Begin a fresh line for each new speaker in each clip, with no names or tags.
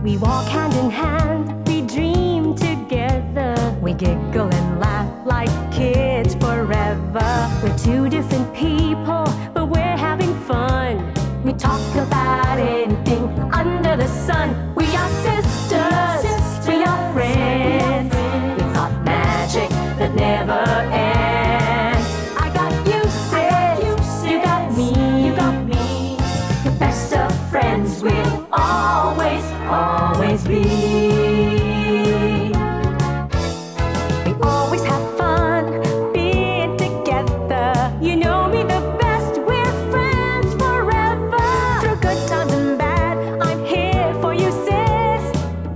We walk hand in hand, we dream together. We giggle and laugh like kids forever. We're two different people, but we're having fun. We talk about anything under the sun. We are sisters, we are friends. We've got magic that never ends. I got you, sis, you got me. The best of friends we'll always, always be. We always have fun being together. You know me the best, we're friends forever. Through good times and bad, I'm here for you, sis.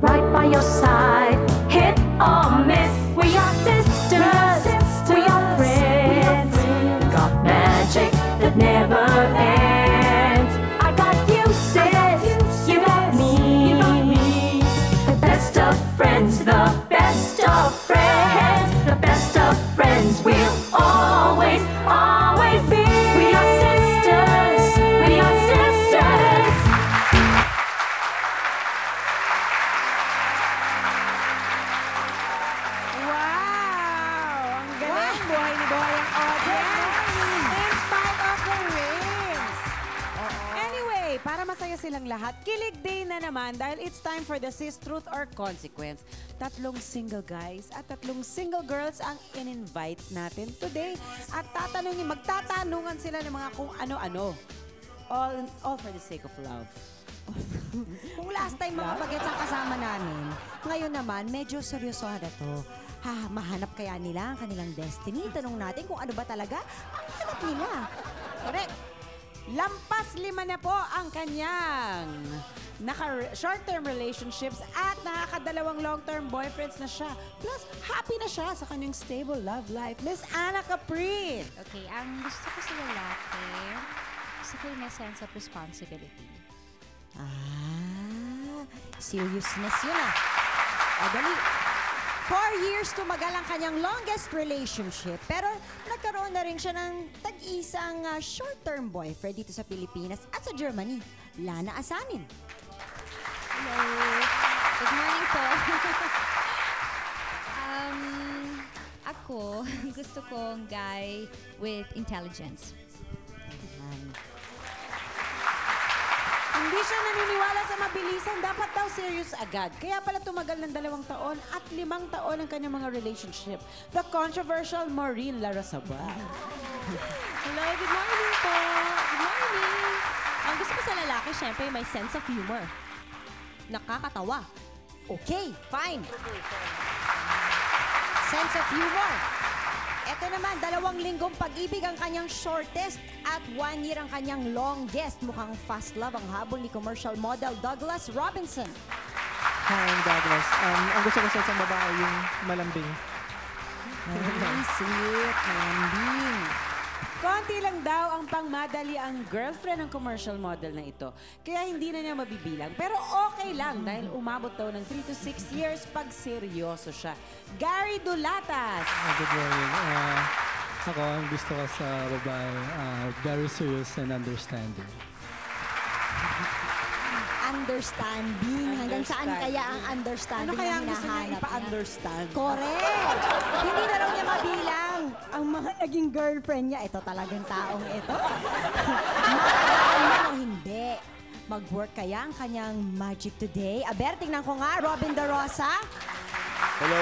Right by your side, hit or miss. We are sisters, we are friends. Got magic that never ends. I got you, sis, you got me. The best of friends, the best of friends. The best of friends we'll always, always be. We are sisters, we are sisters.
Wow! Ang galing, buhay ni buhay ang audience. In spite of the rains. Anyway, para masaya silang lahat, kilig day na naman dahil it's time for the Sis Truth or Consequence. Tatlong single guys at tatlong single girls ang in-invite natin today. At magtatanungan sila ng mga kung ano-ano. All for the sake of love.
Kung last time mga bagets ang kasama namin, ngayon naman medyo seryosohada to. Mahanap kaya nila ang kanilang destiny? Tanong natin kung ano ba talaga ang hanap nila.
Correct. Lampas 5 na po ang kanyang short-term relationships at nakakadalawang long-term boyfriends na siya. Plus, happy na siya sa kanyang stable love life. Miss Anna Capri.
Okay, ang gusto ko sa lalaki, gusto ko yung may sense of responsibility.
Seriousness yun Dali. 4 years tumagal ang kanyang longest relationship. Pero nagkaroon na rin siya ng tag-isang short-term boyfriend dito sa Pilipinas at sa Germany. Lana Asanin.
Hello. Good morning po. Ako, gusto kong guy with intelligence.
Hindi siya naniniwala sa mabilisan. Dapat daw serious agad. Kaya pala tumagal ng 2 taon at 5 taon ang kanyang mga relationship. The controversial Maureen Larrazabal.
Hello, good morning po. Good morning. Ang gusto ko sa lalaki, syempre, may sense of humor. Nakakatawa.
Okay, fine. Sense of humor. Ito naman, 2 linggong pag-ibig ang kanyang shortest at 1 year ang kanyang longest. Mukhang fast love ang habol ni commercial model Douglas Robinson.
Hi, I'm Douglas. Ang gusto ko sa isang babae yung malambing.
Sweet, malambing.
Konti lang daw ang pangmadali ang girlfriend ng commercial model na ito. Kaya hindi na niya mabibilang. Pero okay lang dahil umabot daw ng 3 to 6 years pag seryoso siya. Gary Dulatas.
Good morning. Ako, ang gusto ko sa babae, very serious and understanding.
Understanding. Hanggang saan kaya ang understanding
Ano kaya
na
ang gusto niya
hinahanap niya?
ipa-understand?
Correct! Hindi na raw niya mabilang ang mga naging girlfriend niya. Ito talagang taong ito. Matagal na o hindi. Mag-work kaya ang kanyang magic today? Aber, tingnan ko nga, Robin De Rosa.
Hello.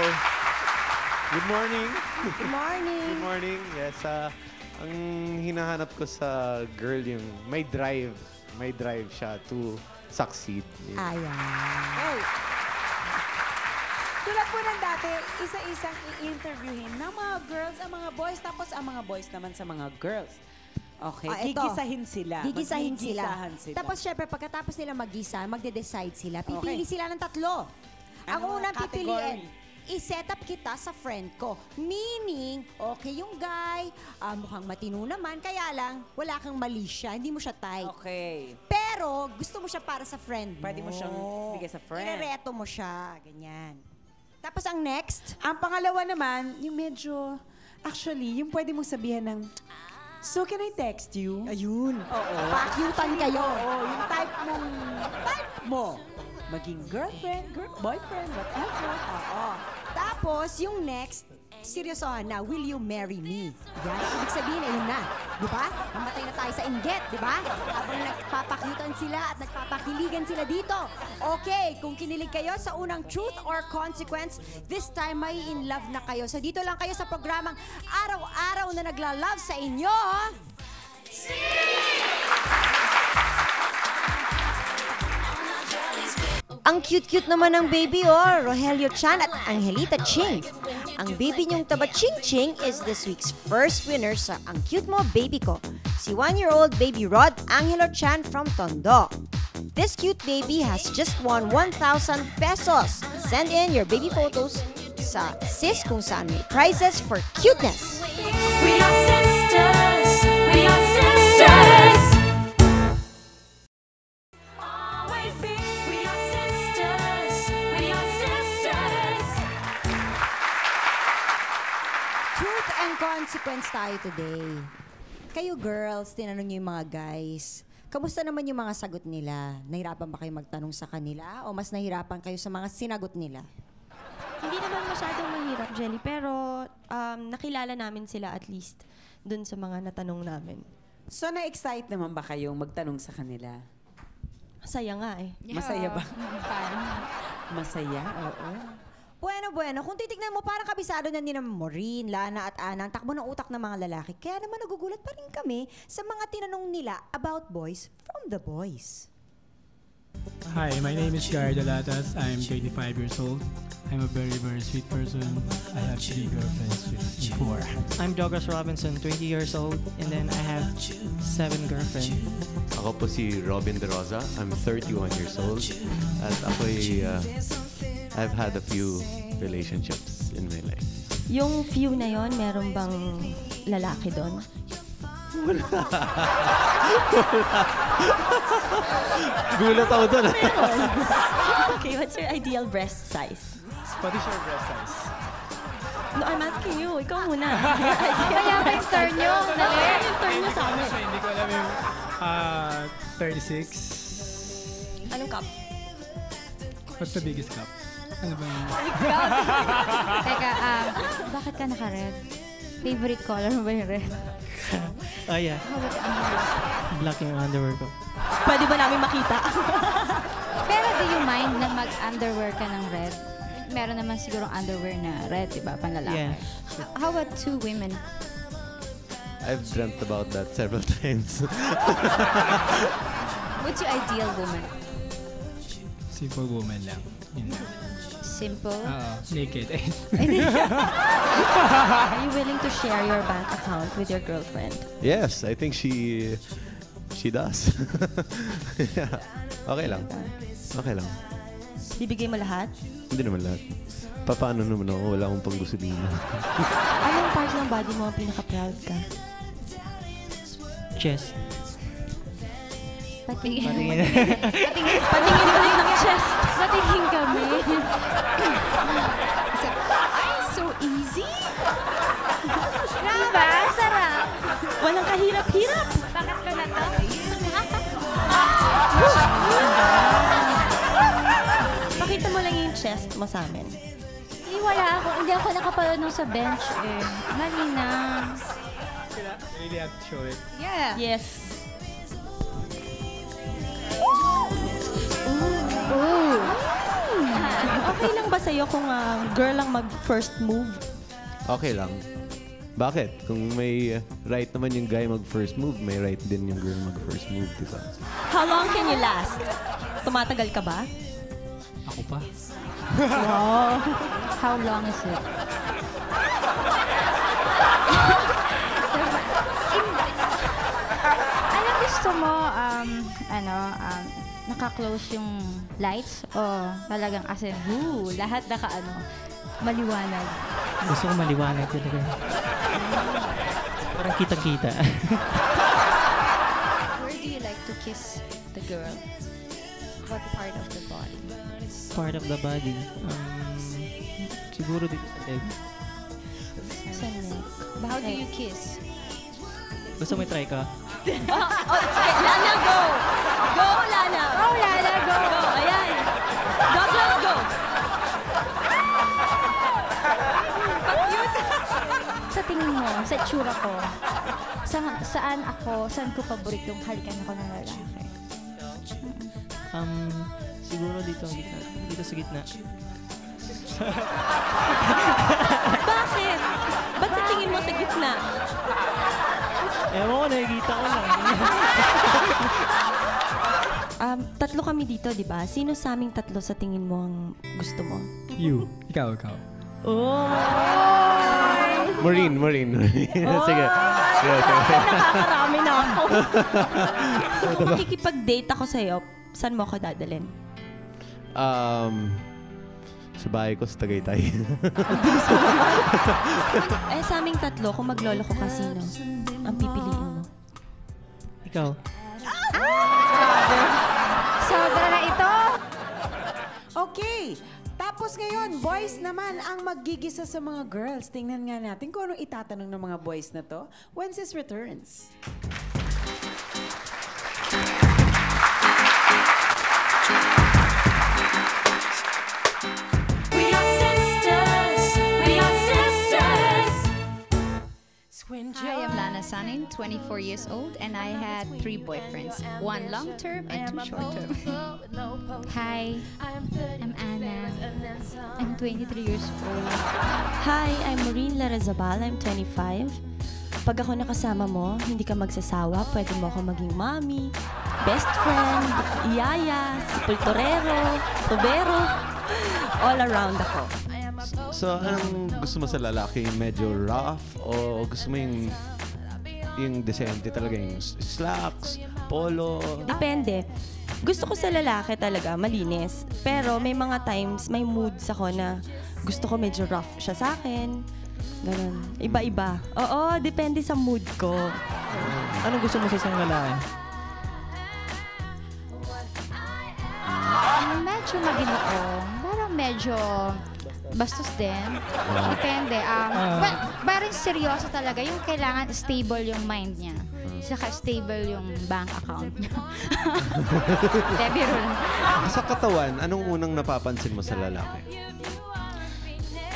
Good morning.
Good morning.
Good morning. Yes, ang hinahanap ko sa girl yung may drive. May drive siya to succeed.
Ayan.
Hey. Tulad po ng dati, isa-isang i-interviewin ng mga girls ang mga boys, tapos ang mga boys naman sa mga girls. Okay,
Ito.
gigisahin sila.
Gigisahin sila.
Maggigisahan
Tapos syempre, pagkatapos nila mag-gisa, magde-decide sila. Pipili
Okay.
sila ng 3. Ang
Ano
unang
category?
pipiliin, i-set up kita sa friend ko. Meaning, okay yung guy, mukhang matino naman, kaya lang, wala kang mali siya, hindi mo siya type.
Okay.
Pero, gusto mo siya para sa friend mo.
Pwede mo siyang bigay sa friend.
Irereto mo siya, ganyan. Tapos ang next,
Ang pangalawa naman, yung medyo, actually, yung pwede mong sabihan ng, so can I text you?
ayun.
Oo.
Pakyutan kayo.
Oo, yung type mo. maging girlfriend, boyfriend, whatever.
Oo. Tapos, yung next, seryosohan na, will you marry me? Yan, ibig sabihin, ayun na. Di ba? Mamatay na tayo sa inggit, di ba? Habang nagpapakyutan sila at nagpapakiligan sila dito. Okay, kung kinilig kayo sa unang truth or consequence, this time may in love na kayo. So dito lang kayo sa programang araw-araw na nagla-love sa inyo. Ang cute-cute naman ng baby, Rogelio Chan at Angelita Ching. Ang baby niyong taba Ching Ching is this week's first winner sa Ang Cute Mo Baby Ko, si 1-year-old baby Rod Angelo Chan from Tondo. This cute baby has just won 1,000 pesos. Send in your baby photos sa sis kung saan may prizes for cuteness.
We are sisters. We are sisters. Always be. We are sisters. We are sisters.
Truth and consequence tayo today. Kayo girls, tinanong niyo yung mga guys. Kamusta naman yung mga sagot nila? Nahirapan ba kayo magtanong sa kanila o mas nahirapan kayo sa mga sinagot nila?
Hindi naman masyadong mahirap, Jelly, pero nakilala namin sila at least dun sa mga natanong namin.
So, na-excite naman ba kayong magtanong sa kanila?
Masaya nga eh.
Masaya ba? Masaya? Oo.
Bueno. Kung titignan mo, parang kabisado na ni Maureen, Lana at Ana ang takbo ng utak ng mga lalaki. Kaya naman nagugulat pa rin kami sa mga tinanong nila about boys from the boys.
Hi, my name is Gary Dalatas. I'm 25 years old. I'm a very, very sweet person. I have 3 girlfriends before.
I'm Douglas Robinson, 20 years old, and then I have 7 girlfriends.
Ako po si Robin De Rosa. I'm 31 years old. At ako'y, I've had a few relationships in my life.
Yung few na yon, meron bang lalaki doon?
Gulat ako doon.
Okay, what's your ideal breast size?
What is your breast size?
No, I'm asking you. Ikaw muna.
Kaya pa yung turn nyo. Dali.
Yung turn nyo sa amin.
Hindi ko alam yung 36.
Anong cup?
What's the biggest cup? Ano ba yun?
Teka, bakit ka naka-red? Favorite color mo ba yung red?
Oh yeah, black yung underwear ko.
Pwede ba namin makita?
Pero do you mind na mag-underwear ka ng red? Meron naman siguro underwear na red, diba? Panlalaki.
Yeah.
How about 2 women?
I've dreamt about that several times.
What's your ideal woman?
Simple woman lang. Yun lang.
Simple?
Naked.
Are you willing to share your bank account with your girlfriend?
Yes, I think she does. Yeah. Okay lang. Okay lang.
Bibigay mo lahat?
Hindi naman lahat. Paano naman ako? Wala akong panggusulina.
Anong part ng body mo ang pinaka-proud ka?
Chest.
Patingin.
Patingin ulit ng chest.
Patingin kami.
Ay, so easy.
Diba? Sarap.
Walang kahirap-hirap.
Bakit ko na to?
Pakita mo lang yung chest mo sa amin.
Hindi ako nakapanood nung sa bench eh. Mali na.
Really have to show it.
Yeah.
Yes. Okay lang ba sa'yo kung girl lang mag-first move?
Okay lang. Bakit? Kung may right naman yung guy mag-first move, may right din yung girl mag-first move, di ba?
How long can you last? Tumatagal ka ba?
Ako pa.
How long is it? Alam, gusto mo, naka-close yung lights o talagang as in, lahat maliwanag.
Gusto ko maliwanag talaga. Parang kita-kita.
Where do you like to kiss the girl? What part of the body?
Part of the body. Siguro dito sa leg.
Sa neck. How do you kiss?
Gusto mo i-try ka?
Oh, it's fine. Lana, go! Go, Lana!
Oh, Lala, go!
Go, ayan.
saan ko paboritong halikan ako ng lalaki?
Siguro dito sa gitna.
Bakit? Ba't sa tingin mo sa gitna?
Ewan ko, nakikita ko lang.
Tatlo kami dito, di ba? Sino sa aming tatlo sa tingin mo ang gusto mo?
You. Ikaw.
Maureen. Sige.
Nakakarami na ako. Kung makikipag-date ako sa'yo, saan mo ako dadalhin?
Sa bahay ko sa Tagaytay.
Sa aming tatlo, kung maglolo ko kasino, ang pipiliin mo?
Ikaw.
Sobra na ito!
Okay. Tapos ngayon, boys naman ang maggigisa sa mga girls. Tingnan nga natin kung anong itatanong ng mga boys na to. Wences returns.
We are sisters. We are sisters.
Hi, I'm Lana Sanin, 24 years old, and I had 3 boyfriends. 1 long-term and 2 short-term. Hi, I'm Anna. I'm 23 years old.
Hi, I'm Maureen Larazabal. I'm 25. Pag ako nakasama mo, hindi ka magsasawa. Pwede mo ako maging mommy, best friend, iyaya, sepulturero, tubero. All around ako.
So, anong gusto mo sa lalaki? Medyo rough? O gusto mo yung decente talaga? Yung slacks, polo?
Depende. Gusto ko sa lalaki talaga, malinis. Pero may mga times, may moods ako na gusto ko medyo rough siya sa akin. Ganon. Iba-iba. Oo, depende sa mood ko.
Anong gusto mo sa isang lalaki?
Medyo maginoong, pero medyo bastos din. Depende. Parang seryoso talaga. Yung kailangan stable yung mind niya. Saka stable yung bank account niya. Biro lang.
Sa katawan, anong unang napapansin mo sa lalaki?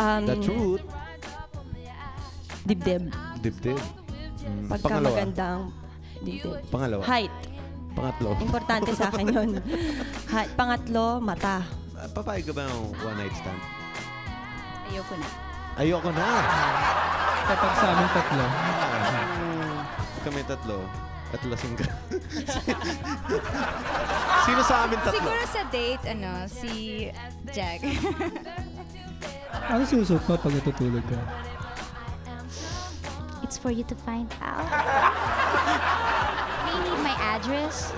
The truth.
Dibdib.
Dibdib.
Pagka magandang dibdib.
Pangalawa.
Height.
Pangatlo.
Importante sa akin yun. Pangatlo, mata.
Papayag ka ba ng one night stand?
Ayoko na.
Ayoko na.
Kapag sa aming tatlo.
Kami tatlo. At lasing ka. Sino sa amin tatlo?
Siguro sa date, si Jack.
Ano susuot mo pag natutulog ka?
It's for you to find out. May need my address.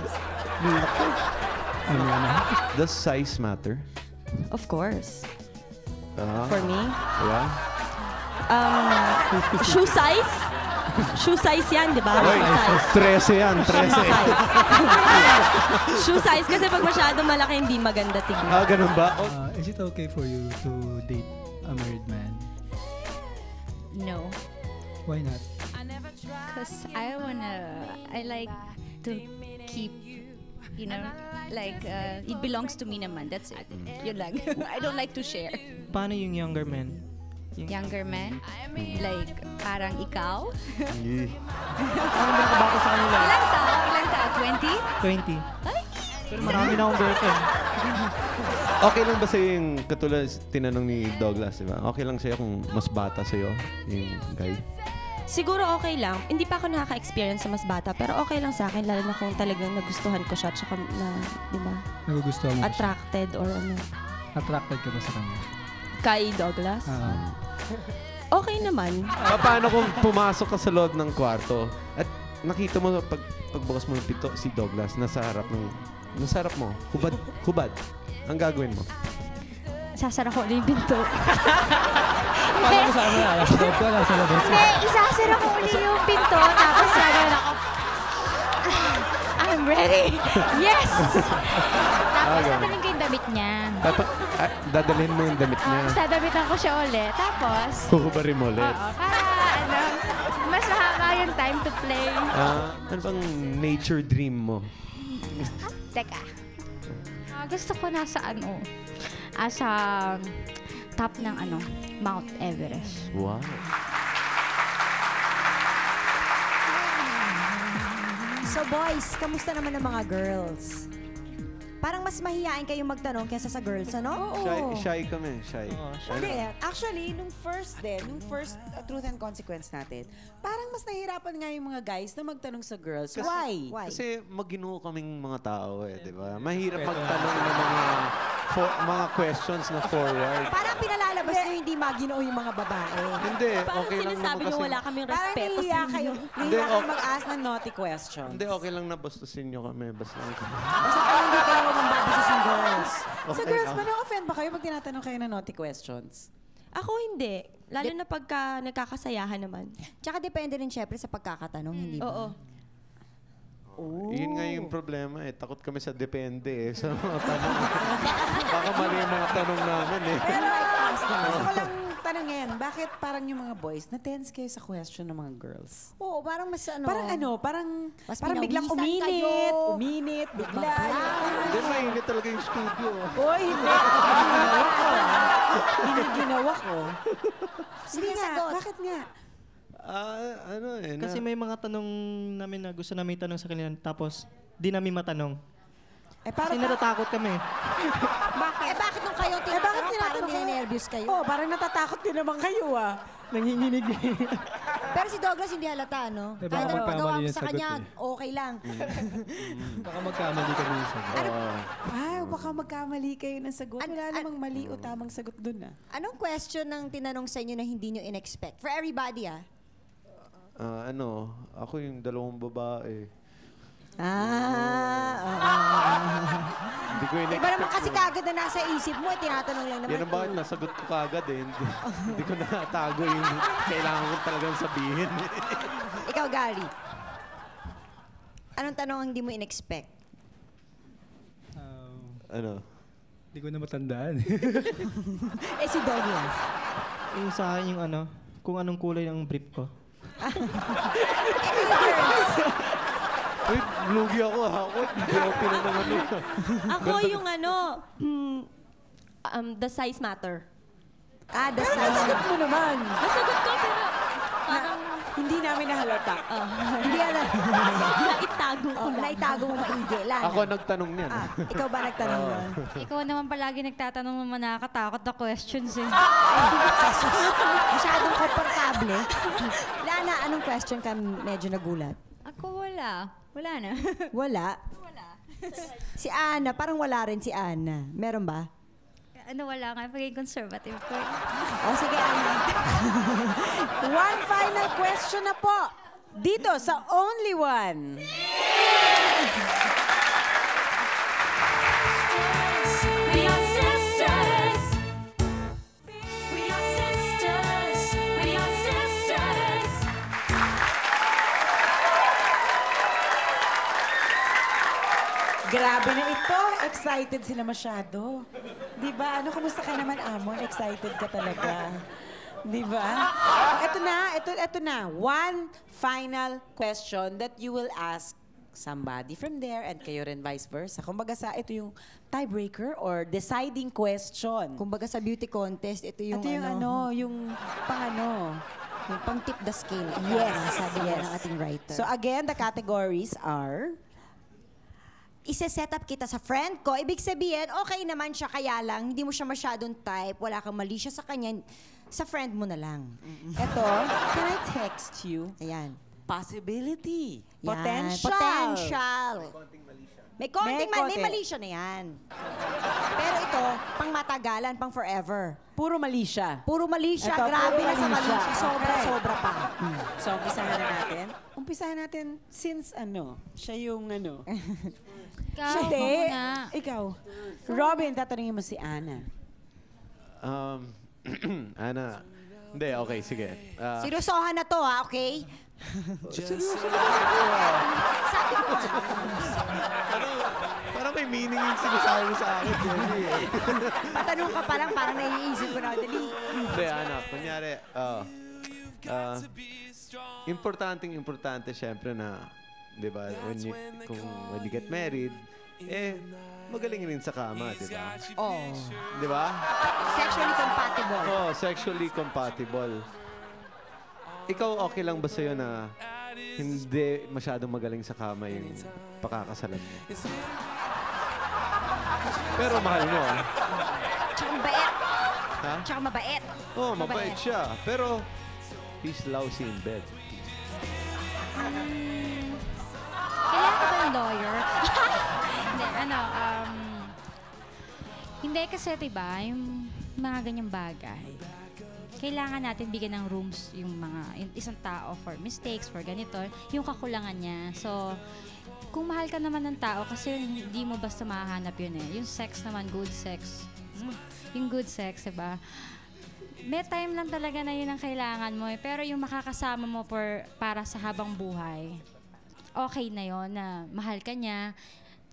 Ano na?
Does size matter?
Of course.
Ah,
For me.
yeah?
Shoe size? Shoe size yan, di ba?
Oy,
Shoe size.
13 yan, 13.
Shoe size kasi pag masyado malaki, hindi maganda tignan.
Ganun ba?
Is it okay for you to date a married man?
No.
Why not?
Because I like to keep, it belongs to me naman. That's it. Yun lang. I don't like to share.
Paano yung younger men?
Younger men? Like, parang ikaw?
Ano ba nakabako sa kanila?
Ilang tao? 20?
20. Pero marami na akong girlfriend.
Okay lang ba sa'yo yung katulad tinanong ni Douglas, di ba? Okay lang sa'yo kung mas bata sa'yo yung guy?
Siguro okay lang. Hindi pa ako nakaka-experience sa mas bata, pero okay lang sa akin, lalo na kung talagang nagustuhan ko siya, tsaka na, di ba,
Nagugustuhan mo ba siya?
attracted or ano.
Attracted ka ba sa kanya?
Kay Douglas? Okay naman.
Paano kung pumasok ka sa loob ng kwarto at nakita mo pagbukas mo ng pito si Douglas nasa harap mo, hubad. Ang gagawin mo?
Sasara ko ulit yung pinto.
Paano mo saan mo na? Loob ka na sa labas.
Hindi, isasara ko ulit yung pinto, tapos gagawin ako, I'm ready! Yes! Tapos dadalhin ko yung damit niya.
Dadalhin mo yung damit niya.
Tapos dadabitan ko siya ulit. Tapos,
Kukubarin mo ulit.
para mas mahaba yung time to play.
Ano bang nature dream mo?
Teka. Gusto ko nasa sa top ng Mount Everest.
Wow.
So boys, kamusta naman ang mga girls? Parang mas mahihain kayong magtanong kaysa sa girls, ano?
Shy kami, shy.
Oo,
Hindi, actually, nung first Truth and Consequence natin, parang mas nahihirapan nga yung mga guys na magtanong sa girls. Why?
Kasi maginoo kaming mga tao di ba? Mahirap magtanong ng mga questions na forward.
Parang pinalalabas nyo hindi maginoo yung mga babae.
Hindi,
Parang
okay lang
sinasabi
naman
niyo
kasi.
wala kaming
Parang
respeto sa
nahihiya
inyo.
kayo. Nahihiya kayo mag-ask ng naughty questions.
Hindi, okay lang na bastusin nyo kami. Basta
Basta parang hindi kayo mambabasa sa girls.
Sa girls, ba na-offend ba kayo pag tinatanong kayo ng naughty questions?
Ako hindi. Lalo na pagka nagkakasayahan naman.
Tsaka depende rin syempre sa pagkakatanong, hindi ba?
Oo.
Yun nga yung problema Takot kami sa depende sa mga tanong. Baka mali yung mga tanong namin
Pero, gusto ko lang tanungin, bakit parang yung mga boys, na-tense kayo sa question ng mga girls?
Oo, parang mas ano.
Parang
Mas
parang biglang
pinawisan kayo.
uminit, bigla.
Hindi, mainit talaga yung studio.
Oy, hindi. Hindi ginawa ko. Hindi nga,
sagot.
bakit nga?
Kasi may mga tanong namin na gusto namin tanong sa kanila, tapos di namin matanong. Kasi natatakot kami.
Bakit nung kayo tinatanong,
bakit
parang
tinatanong kayo?
ninenervyos kayo?
Oh, parang natatakot din naman kayo
Nanginginig.
Pero si Douglas hindi halata, no?
Eh,
Kahit
baka
ano pagawa
magkamali
mo
yung
sa
sagot
kanya,
eh.
okay lang.
Baka magkamali kami sa
Ay, baka magkamali kayo ng sagot. Wala namang mali o tamang sagot dun
Anong question ng tinanong sa inyo na hindi nyo in-expect? For everybody,
Ako yung dalawang babae. Hindi ko
Iba naman kasi kagad na nasa isip mo, tinatanong lang naman.
Yan ang bakit nasagot ko kagad Hindi ko natago yung kailangan ko talagang sabihin.
Ikaw, Gary. Anong tanong ang hindi mo in-expect?
Hindi ko na matandaan.
Si Douglas.
Yung sa akin yung kung anong kulay ng brief ko.
Uy, lugi ako Ako, hindi ako pinanangan
Ako yung the size matter.
The size.
Sagot mo naman.
Nasagot ko pero parang
Hindi namin nahalata.
Hindi alam.
naitago ko lang.
Naitago mo maigi. Lana.
Ako nagtanong niyan.
Ikaw ba nagtanong nun?
Ikaw naman palagi nagtatanong naman nakakatakot na questions
Masyadong komportable. Lana, anong question ka medyo nagulat?
Ako wala. Wala na.
Wala? Si Ana, parang wala rin si Ana. Meron ba?
Wala nga. Pagiging conservative ko.
Sige, Ana.
One final question na po. Dito sa Only One.
We are sisters. We are sisters. We are sisters.
Grabe na ito. Excited sila masyado. Di ba? Kumusta ka naman, Amon? Excited ka talaga. Di ba? Ito na. One final question that you will ask somebody from there and kayo rin vice versa. Kumbaga ito yung tiebreaker or deciding question.
Kumbaga sa beauty contest, ito yung
Ito yung yung pang
yung pang tip the scale.
Yes,
Sabi
yes.
ng ating writer.
So again, the categories are...
Ise-set up kita sa friend ko. Ibig sabihin, okay naman siya, kaya lang, hindi mo siya masyadong type, wala kang mali siya sa kanya, sa friend mo na lang.
Ito, can I text you?
Ayan.
Possibility.
Yan.
Potential.
Potential. May konting
May
may
konti.
mali siya na yan. Pero ito, pang matagalan, pang forever.
Puro mali siya.
Puro mali siya.
Ito,
Grabe
puro
na sa
mali
mali
siya.
siya. Sobra-sobra pa.
So, umpisahan na natin. Umpisahan natin since siya yung
Ikaw,
Hindi.
muna.
Ikaw. Robin, tatanungin mo si Ana.
Ana. Hindi, okay, sige.
Sinusohan na to, okay? Sabi ko nga.
Parang may meaning yung sinasabi mo sa akin, Jenny.
Patanong ka pa lang, parang naiisip ko na. Dali.
Hindi, anak. Kunyari, importante syempre na, di ba, when you get married, magaling rin sa kama, di ba?
Oh.
Di ba?
Sexually compatible.
Oh, sexually compatible. Ikaw okay lang ba sa'yo na hindi masyadong magaling sa kama yung pakakasalan mo. Pero mahal mo, ah.
Tsaka mabait.
Ha?
Tsaka mabait.
Oo, mabait siya. Pero, he's lousy in bed.
Kailangan ka ba ng lawyer? Hindi, hindi kasi, diba, yung mga ganyang bagay, kailangan natin bigyan ng rooms yung isang tao for mistakes, for ganito, yung kakulangan niya. So, kung mahal ka naman ng tao, kasi hindi mo basta mahahanap yun eh. Yung sex naman, good sex. Yung good sex, diba? May time lang talaga na yun ang kailangan mo eh. Pero yung makakasama mo para sa habang buhay, okay na yun na mahal ka niya.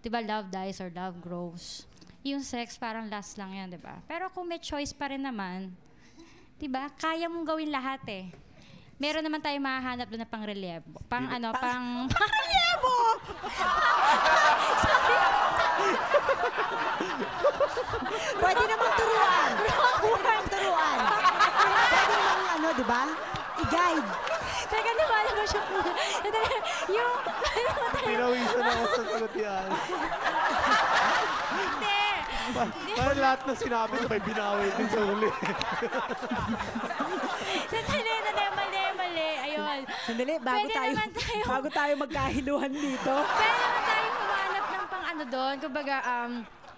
Diba, love dies or love grows. Yung sex parang last lang yan, diba? Pero kung may choice pa rin naman, diba, kaya mong gawin lahat eh. Meron naman tayo mahahanap doon na pang-relievo. Pang-relievo!
Pwede namang turuan. Pwede namang turuan. Pwede namang di ba? I-guide.
Teka, nawala ko siya. Yung...
Pinawisan ako sa sagot yan.
Hindi.
Parang lahat na sinabi ko may binawi din sa uli.
Mali. Ayun.
Sandali, bago tayo magkahiluhan dito.
Pwede naman tayo humanap ng pang doon. Kumbaga,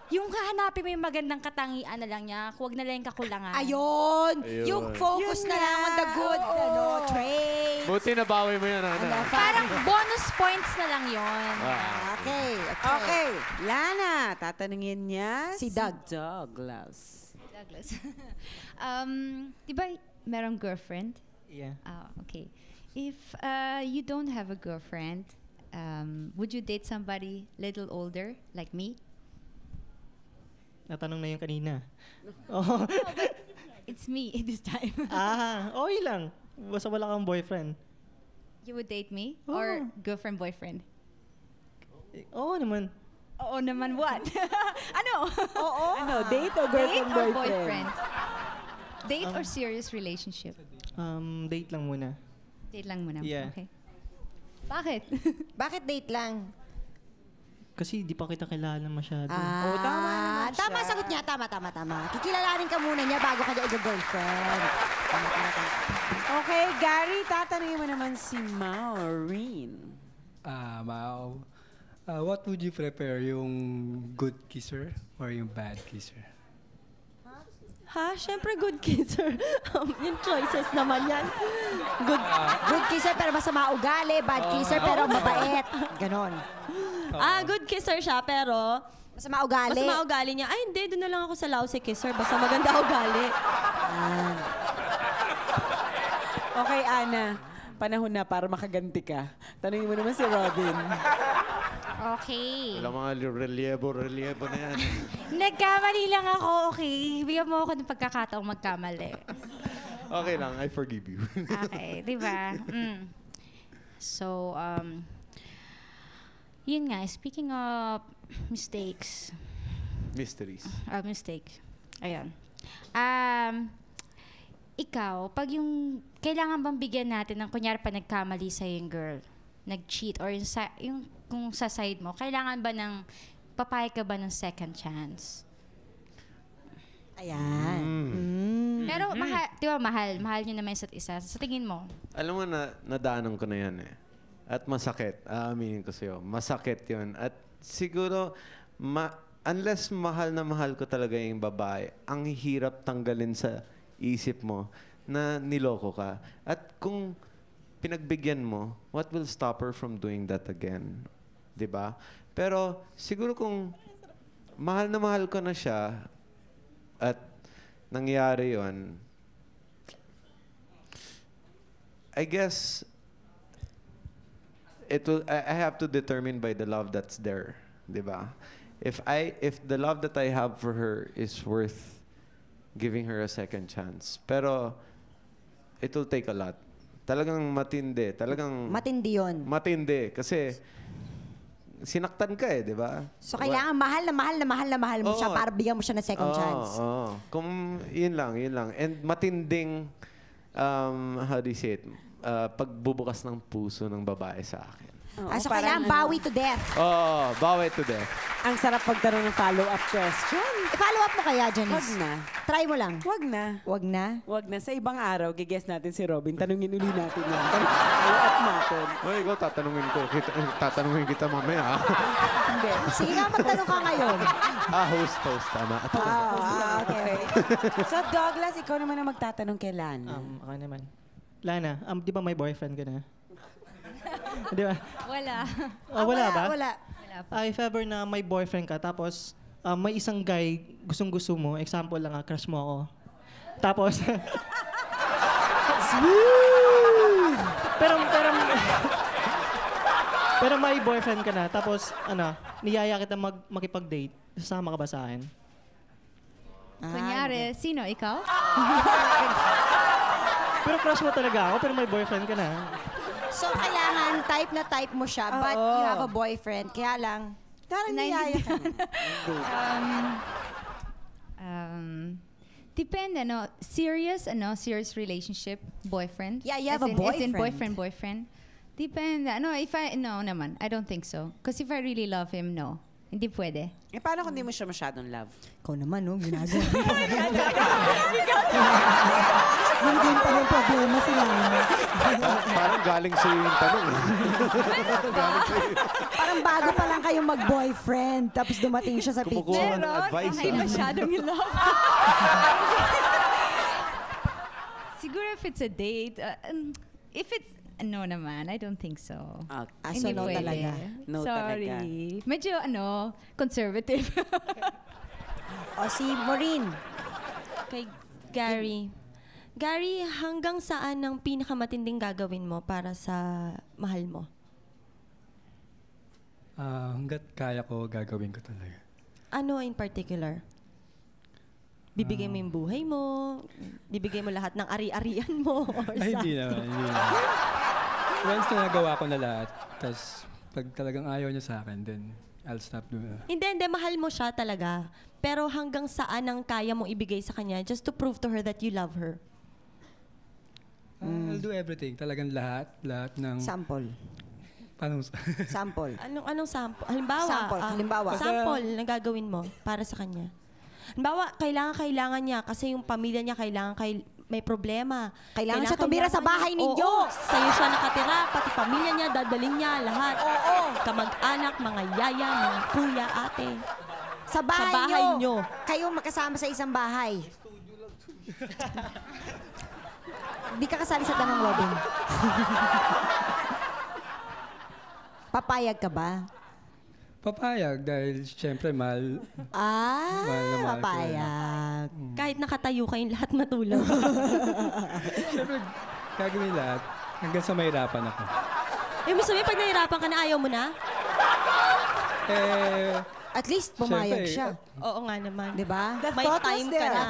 yung hahanapin mo yung magandang katangian na lang niya, huwag na lang yung kakulangan.
Ayun. Yung focus na lang on the good traits.
Buti nabawi mo yan, Ana.
Parang bonus points na lang yon.
Okay. Lana, tatanungin niya
Si Doug.
Douglas.
Douglas. Di ba merong girlfriend?
Yeah.
Okay. If you don't have a girlfriend, would you date somebody little older, like me?
Natanong na yung kanina.
It's me this time.
Okay lang. Basta wala kang boyfriend.
You would date me? Or girlfriend, boyfriend?
Oo naman.
Oo naman what? Ano?
Date or girlfriend,
Date or
boyfriend?
boyfriend? Date or serious relationship?
Date lang muna.
Date lang muna.
Yeah.
Okay. Bakit?
Bakit date lang?
Kasi di pa kita kilala masyado.
tama naman siya.
Tama sagot niya. Tama. Kikilalanin ka muna niya bago ka niya i-girlfriend. Tama.
Okay, Gary, tatanungin mo naman si Maureen.
Mau, what would you prefer, yung good kisser or yung bad kisser?
Siyempre good kisser. Yung choices naman yan.
Good kisser pero masama ugali. Bad kisser pero mabait. Ganon.
Good kisser siya, pero
Masama ugali.
masama ugali niya. Ay, hindi. Doon na lang ako sa lousy kisser. Basta maganda ugali.
Okay, Ana. Panahon na para makaganti ka. Tanungin mo naman si Robin.
Okay.
Wala mga relievo na yan.
Nagkamali lang ako, okay? Bigyan mo ako ng pagkakataong magkamali.
Okay lang, I forgive you.
Okay, di ba? So, yun nga, speaking of mistakes.
Mysteries.
Mistakes. Ayan. Ikaw, pag yung, kailangan bang bigyan natin ng, kunyari pa nagkamali sa yung girl, nag-cheat, or yung kung sa side mo, kailangan ba ng, papayag ka ba ng second chance?
Ayan.
Pero di ba mahal nyo naman isa't isa. Sa tingin mo?
Alam mo na, nadaanan ko na yan eh. At masakit. Aaminin ko sa'yo. Masakit yun. At siguro, unless mahal na mahal ko talaga yung babae, ang hirap tanggalin sa isip mo na niloko ka. At kung pinagbigyan mo, what will stop her from doing that again? 'Di ba? Pero siguro kung mahal na mahal ko na siya at nangyari yon, I guess I have to determine by the love that's there, 'di ba? If the love that I have for her is worth giving her a second chance. Pero it will take a lot. Talagang matindi.
Matindi yun.
Matindi. Kasi sinaktan ka eh, di ba?
So, kailangan mahal mo siya para bigyan mo siya ng second chance.
Kung yun lang. And matinding, how do you say it? pagbubukas ng puso ng babae sa akin.
Oo,
So,
parang
kailangan bawi to death.
Oh, bawi to death.
Ang sarap pagtanong ng follow-up question.
I-follow up mo kaya, Janice?
Wag na.
Try mo lang.
Wag na.
Wag na?
Wag na. Sa ibang araw, gigess natin si Robin. Tanungin uli natin yan. Follow-up natin.
Oy, ikaw, tatanungin kita mamaya.
Hindi.
Sige nga, magtanong ka ngayon.
Host, tama.
Okay. So, Douglas, ikaw naman ang magtatanong kay Lana.
Ako naman. Lana, di ba may boyfriend ka na? Di ba?
Wala.
Wala ba?
Wala.
If ever na may boyfriend ka, tapos may isang guy gustong-gusto mo, example lang crush mo ako. Tapos, pero may boyfriend ka na, tapos niyaya kita makipag-date, sasama ka ba sa akin?
Kunyari, sino? Ikaw?
Pero crush mo talaga ako, pero may boyfriend ka na.
So, kailangan type na type mo siya, but you have a boyfriend. Kaya lang, parang niyaya ka.
Depende, serious relationship, boyfriend.
Yeah, you have
As
a
in
boyfriend.
boyfriend. Depende. No naman. I don't think so. Because if I really love him, no. Hindi pwede.
Paano kung di mo siya masyadong love?
Ikaw naman, ginagawa. Ganyan pa ng problema sila.
Parang galing sa iyo yung tanong.
Parang bago pa lang kayong mag-boyfriend, tapos dumating siya sa
Kumukuha
picture.
ka ng advice.
Hindi masyadong in love. Siguro if it's a date, if it's, no naman, I don't think so.
Okay.
So,
Hindi
no
pwede.
talaga.
No
Sorry.
talaga.
Medyo, conservative.
O, si Maureen.
Kay Gary. Gary, hanggang saan ang pinakamatinding gagawin mo para sa mahal mo?
Hanggat kaya ko, gagawin ko talaga.
Ano in particular? Bibigay mo yung buhay mo? Bibigay mo lahat ng ari-arian mo? Or
Ay, hindi naman. Once na nagawa ko na lahat, tapos pag talagang ayaw niya sa akin, then I'll stop doing it.
Hindi, mahal mo siya talaga. Pero hanggang saan ang kaya mong ibigay sa kanya just to prove to her that you love her?
I'll do everything. Talagang lahat ng...
Sample.
Paano?
Sample.
Anong sample? Halimbawa.
Halimbawa.
Sample na gagawin mo para sa kanya. Halimbawa, kailangan niya kasi yung pamilya niya may problema.
Kailangan siya tumira sa bahay ninyo.
Oo, sa'yo siya nakatira, pati pamilya niya, dadalhin niya lahat. Oo. Kamag-anak, mga yaya, mga kuya, ate.
Sa bahay,
Sa bahay nyo.
Kayong magkasama sa isang bahay. Hindi ka kasali sa tanong, Robin. Papayag ka ba?
Papayag dahil siyempre mahal na mahal ko
papayag.
Kahit nakatayo kayong lahat matulog.
Siyempre, gagawin lahat hanggang sa mahirapan ako.
Ibig sabihin, pag nahirapan ka na, ayaw mo na?
At least pumayag
Siyempre,
siya.
Oo nga naman.
Di ba?
May time ka na.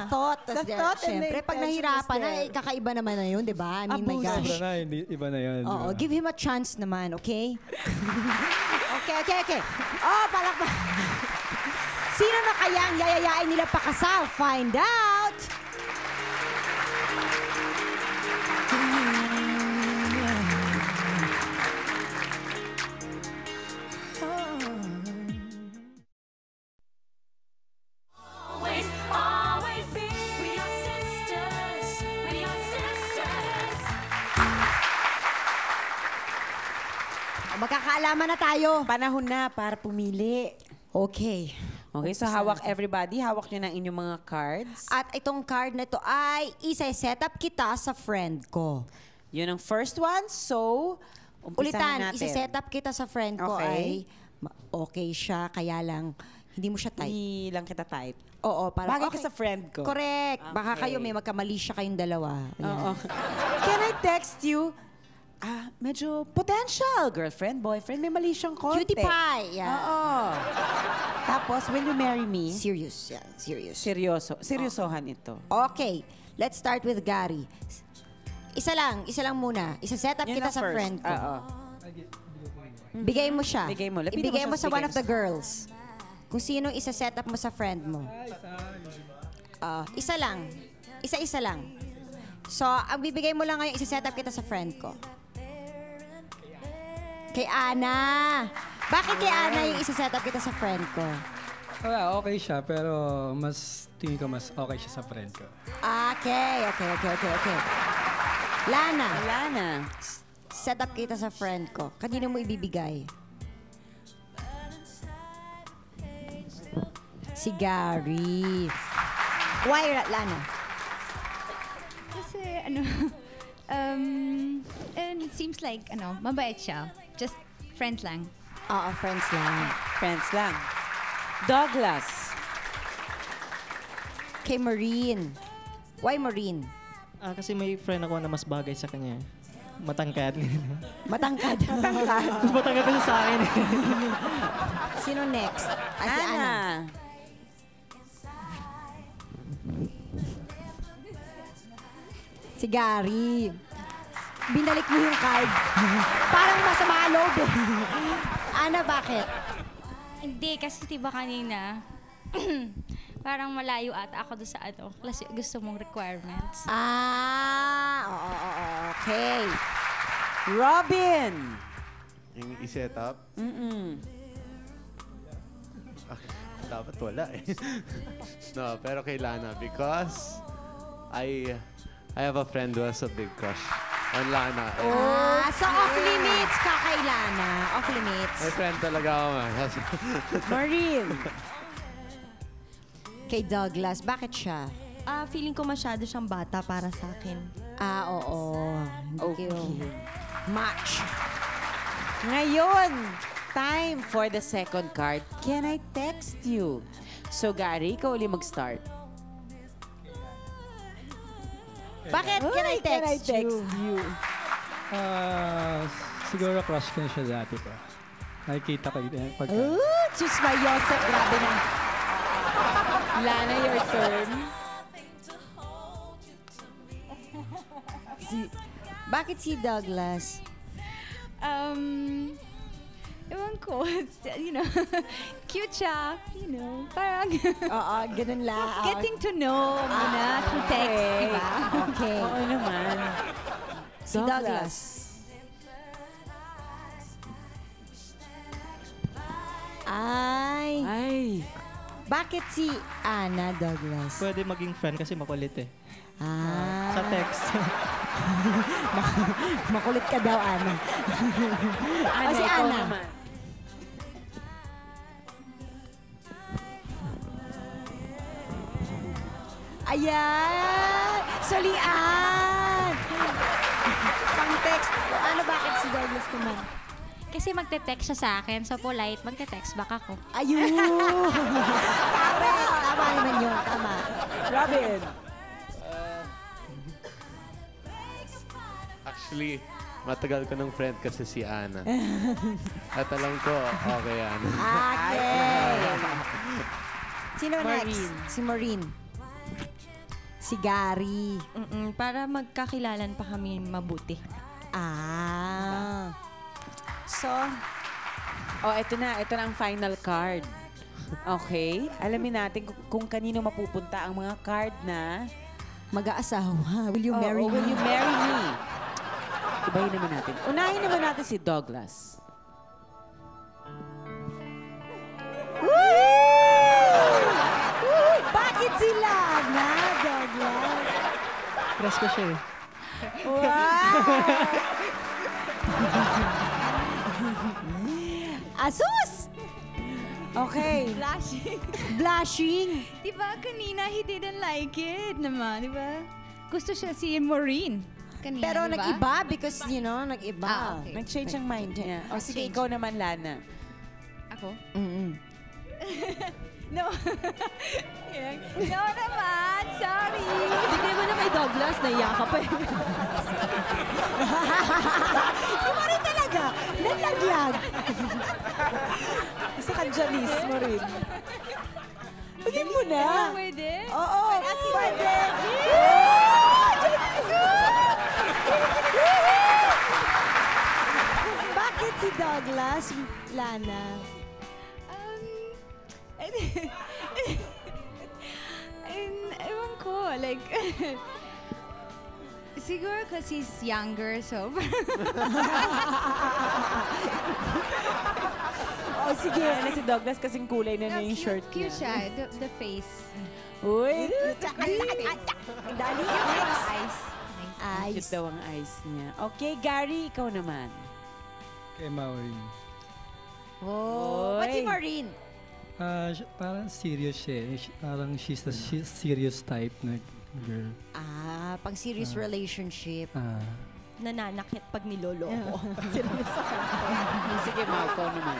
The thought, siyempre, pag nahirapan na, kakaiba naman na yun, di ba? I mean, my
Sobra
gosh.
na, hindi, iba na yan.
Oo,
diba?
give him a chance naman, okay? Okay. Oh, palakpak. Sino na kaya ang yayayain nila pakasal? Find out!
Always be. We are sisters. We are sisters.
Magkakaalaman na tayo.
Panahon na para pumili.
Okay.
Okay, so hawak everybody. Hawak nyo ng inyong mga cards.
At itong card na to ay isa-set up kita sa friend ko.
Yun ang first one. So, umpisahan
Ulitan,
natin.
isa-set up kita sa friend ko
Okay.
ay okay siya, kaya lang hindi mo siya type.
Hindi lang kita type.
Oo, parang
Bagay ka sa friend ko.
Correct. Baka
Okay.
kayo may magkamali siya kayong dalawa.
Oo. Can I text you? Medyo potential girlfriend, boyfriend. May mali siyang konti.
Cutie pie. Yeah.
Oo. Tapos, will you marry me?
Serious. Yeah, serious.
Seryosohan ito.
Okay, let's start with Gary. Isa lang muna. Isa-set up
Yun
kita
ang
sa
first.
friend ko.
Oo.
Bigay mo siya.
Bigay mo. Lapitan
Ibigay
mo
mo
siya,
sa one
bigay
of
mo
the girls. Kung sino isa-set up mo sa friend mo. Isa lang. Isa-isa lang. So, ang bibigay mo lang ngayon, isi-set up kita sa friend ko. Kay Ana. Bakit kay Ana yung isi-set up kita sa friend ko?
Okay siya, pero tingin ko mas okay siya sa friend ko.
Okay. Lana,
Lana.
set up kita sa friend ko. Kanino mo ibibigay? Si Gary. Why, Lana?
Kasi, and it seems like, mabait siya. Just friends lang.
Oo, friends lang.
Friends lang. Douglas.
Kay Maureen. Why Maureen?
Kasi may friend ako na mas bagay sa kanya. Matangkad.
Matangkad.
Mas matangkad pa siya sa akin.
Sino next? Si Ana.
Ana.
Si Gary. Binalik mo yung card. Parang masama loob eh. Ana, bakit?
Hindi, kasi diba kanina, parang malayo ata ako doon sa kasi gusto mong requirements.
Oo, okay.
Robin.
Yung i-set up, dapat wala eh. No, pero kay Lana because I have a friend who has a big crush on Lana.
So off limits ka kay Lana. Off limits.
May friend talaga ako, man.
Maureen.
Kay Douglas, bakit siya?
Feeling ko masyado siyang bata para sa akin.
Oo. Hindi kayo match.
Ngayon, time for the second card. Can I text you? So, Gary, ikaw ulit mag-start.
Bakit can I text you?
Siguro crush ko na siya dati pa. Nakikita ko yun pagka...
Diyos my Yosef, grabe na.
Lana, your turn.
Bakit si Douglas?
Ewan ko, cute siya, parang
Oo, ganun lang.
getting to know muna through text, di ba?
Okay.
Oo naman.
Si Douglas.
Ay.
Bakit si Ana, Douglas?
Pwede maging friend kasi makulit eh.
Ah.
Sa text.
Makulit ka daw, Ana.
Ana,
si
ikaw
Ana.
naman.
Ayan! Solian! Pang-text. Ano, bakit si Douglas naman?
Kasi magte-text siya sa akin, so polite, magte-text back ako.
Ayun! Tama naman yun. Tama.
Robin.
Actually, matagal ko ng friend kasi si Ana. At alam ko, okay, Ana.
Okay. Sino
Maureen.
next? Si Maureen. Si Gary.
Para magkakilalan pa kami mabuti.
So,
Ito na ang final card. Okay? Alamin natin kung kanino mapupunta ang mga card na
mag-aasawa. Will you marry me?
Will you marry me? Ibahin naman natin. Unahin naman natin si Douglas.
Bakit sila na, Douglas?
Crush ko siya eh.
Asus! Okay. Blushing.
Di ba kanina he didn't like it naman, di ba? Gusto siya si Maureen. Kanina,
Pero
di ba?
nag-iba because, nag-iba.
Okay.
Nag-change ang mind niya. O sige,
Change.
ikaw naman, Lana.
Ako?
Mm-mm.
No. No naman, sorry.
Bigay mo na kay Douglas, naiyak ka pa eh.
Si Maureen talaga. Nalaglag.
Isa ka Janice mo rin. Bigyan mo na.
Pwede?
Oo, pwede. Bakit si Douglas, Lana?
Ewan ko, like, siguro because he's younger, so...
Oh, sige. Ano si Douglas kasing kulay na yung shirt
Cute
niya.
siya, the face.
Uy,
Ang dali.
Eyes.
cute daw ang eyes niya. Okay, Gary, ikaw naman.
Kay Maureen.
Oh, ba't si
Oy.
Maureen?
Parang serious siya. Parang she's serious type na girl.
Pang serious relationship.
Nananakit pag niloloko.
Sige, Mau, ikaw naman.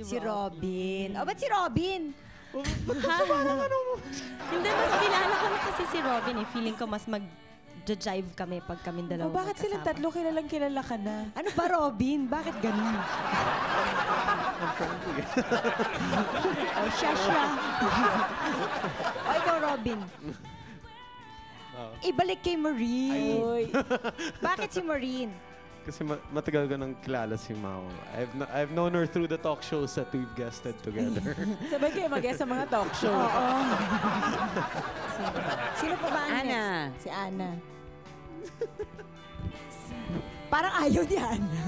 Si Robin. Oh, ba't si Robin?
Hindi, mas kilala ko na kasi si Robin eh. Feeling ko mas mag-jive kami pag kaming dalawa
Oh, bakit silang tatlo kilalang kilala ka na?
Ano ba, Robin? Bakit ganun? Oh, siya. Oh, ikaw, Robin. Ibalik kay Maureen. Bakit si Maureen?
Kasi matagal ko nang kilala si Mau. I've known her through the talk shows that we've guested together.
Sabay kayo mag-guest sa mga talk show.
Sino pa ba ang
Ana.
next? Si Ana. Parang ayaw ni Ana.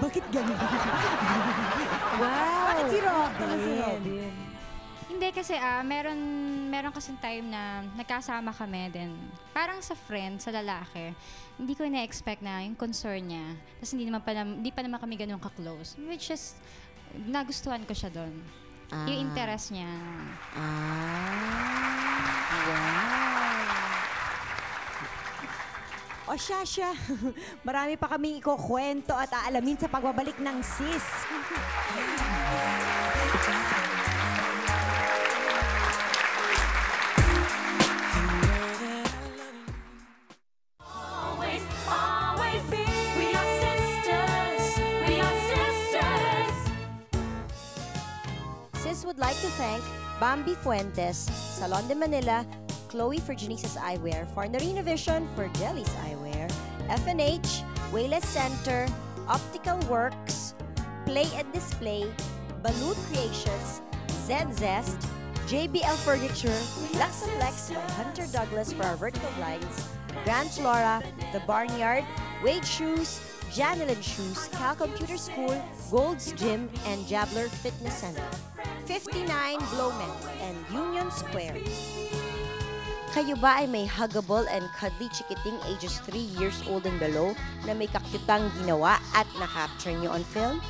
Bakit ganun?
Wow!
Bakit si Robin?
Bakit si Robin?
Hindi kasi meron kasing time na nagkasama kami din. Parang sa friend, sa lalaki, hindi ko na-expect na yung concern niya. Tapos hindi pa naman kami ganun ka-close. Which is, nagustuhan ko siya doon. Yung interest niya.
O siya. Marami pa kaming ikukwento at aalamin sa pagbabalik ng sis.
Always, always be. We are sisters. We are sisters.
Sis would like to thank Bambi Fuentes, Salon de Manila, Chloe for Janice's Eyewear, Farnarina Vision for Jelly's Eyewear, FNH, Wayless Center, Optical Works, Play and Display, Balut Creations, Zest, JBL Furniture, Luxaplex by Hunter Douglas for our vertical blinds, Grand Flora, The Barnyard, Wade Shoes, Janelin Shoes, Cal Computer School, Gold's Gym, and Jabler Fitness Center. 59 Blowmen and Union Square. Kayo ba ay may huggable and cuddly chikiting ages 3 years old and below na may kakyutang ginawa at na-capture nyo on film?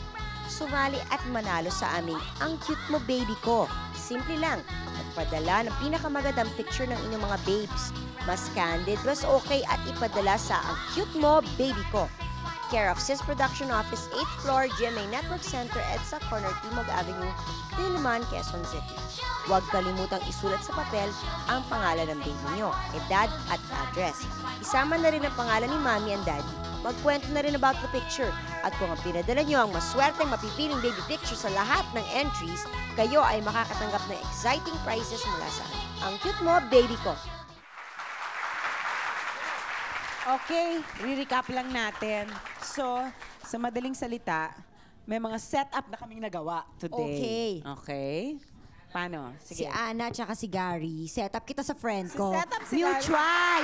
Sumali at manalo sa aming Ang Cute Mo Baby Ko. Simple lang, magpadala ng pinakamagandang picture ng inyong mga babes. Mas candid, mas okay at ipadala sa Ang Cute Mo Baby Ko. Care of Sis Production Office, 8th floor, GMA Network Center, EDSA, corner Timog Avenue, Diliman, Quezon City. Huwag kalimutang isulat sa papel ang pangalan ng baby nyo, edad at address. Isama na rin ang pangalan ni Mommy and Daddy. Magkwento na rin about the picture. At kung ang pinadala nyo ang maswerteng mapipiling baby picture sa lahat ng entries, kayo ay makakatanggap ng exciting prizes mula sa Ang Cute Mo Baby Ko.
Okay, re-recap lang natin. So, sa madaling salita, may mga setup na kaming nagawa today. Okay? Paano?
Si
Sige.
Ana at si Gary, set up kita sa friend ko.
Set up si
Mutual!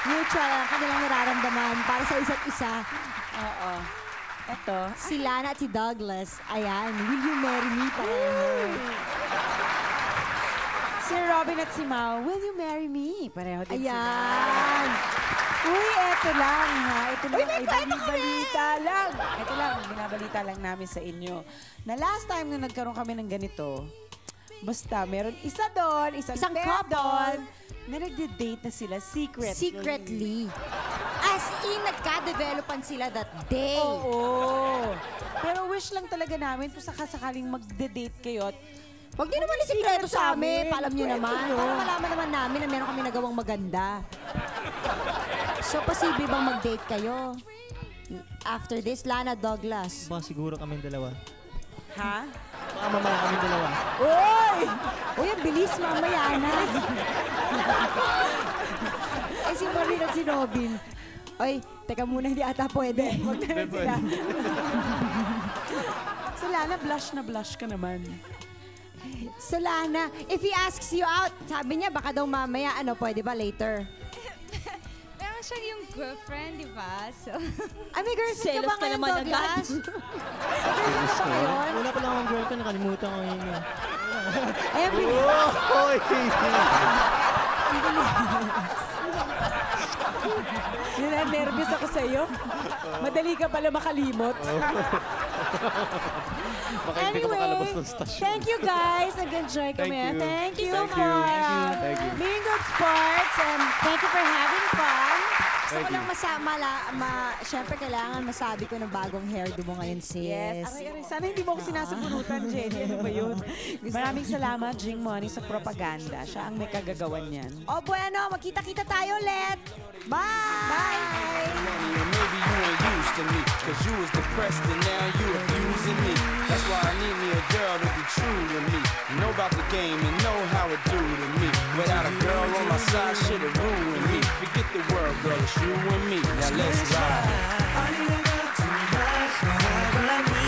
Mutual ang kanilang nararamdaman para sa isa't isa.
Oo. Ito.
Si Lana at si Douglas, ayan, will you marry me? Pareho.
Si Robin at si Mau, will you marry me? Pareho din sila.
Ayan.
Uy, eto lang ha. Ito lang ay binabalita lang. Ito lang, binabalita lang namin sa inyo. Na last time na nagkaroon kami ng ganito, basta meron isa doon, isang pair
couple.
doon, na nagde-date na sila secretly.
Secretly. As in, nagka-developan sila that day.
Oo. Pero wish lang talaga namin kung sakasakaling magde-date kayo at
Huwag niyo naman isikreto sa amin. Paalam niyo
Kwento
naman.
nyo.
Para malaman naman namin na meron kami nagawang maganda. So, posible bang mag-date kayo? After this, Lana, Douglas.
Baka siguro kaming dalawa.
ha?
Baka mamaya kaming dalawa.
Uy! Uy, ang bilis mamaya na. Eh, si Maureen at si Robin. Uy, teka muna, hindi ata pwede.
Huwag na rin sila. Si Lana, blush na blush ka naman.
Solana, if he asks you out, sabi niya baka daw mamaya, pwede ba later?
Meron siya yung girlfriend, di ba? So,
Ay, may girlfriend ka
Selos
ba
ka
ngayon,
naman agad.
Douglas? Girlfriend ka ba ngayon?
Wala pa lang akong girlfriend, nakalimutan ko yun.
Ayan,
Oy!
Nervous ako sa'yo. Madali ka pala makalimot.
Baka hindi ka makalabas ng stasyon.
Thank you guys. Nag-enjoy kami.
Thank you.
Thank you
Thank
for
you. Thank you.
being good sports and thank you for having fun.
Gusto ko lang syempre kailangan masabi ko ng bagong hairdo mo ngayon, sis.
Yes. Aray. Sana hindi mo ako sinasabunutan, Jenny. Ano ba yun? Maraming salamat, Jing Money, sa propaganda. Siya ang may kagagawan niyan.
O bueno, magkita-kita tayo ulit. Bye! Bye!
And maybe you ain't used to me, cause you was depressed and now you abusing me. That's why I need me a girl to be true to me. Know about the game and know how it do to me. Without a girl on my side, shit'll ruin me. Forget the world, girl, it's you and me. Now let's ride.
I need a girl to ride, like me.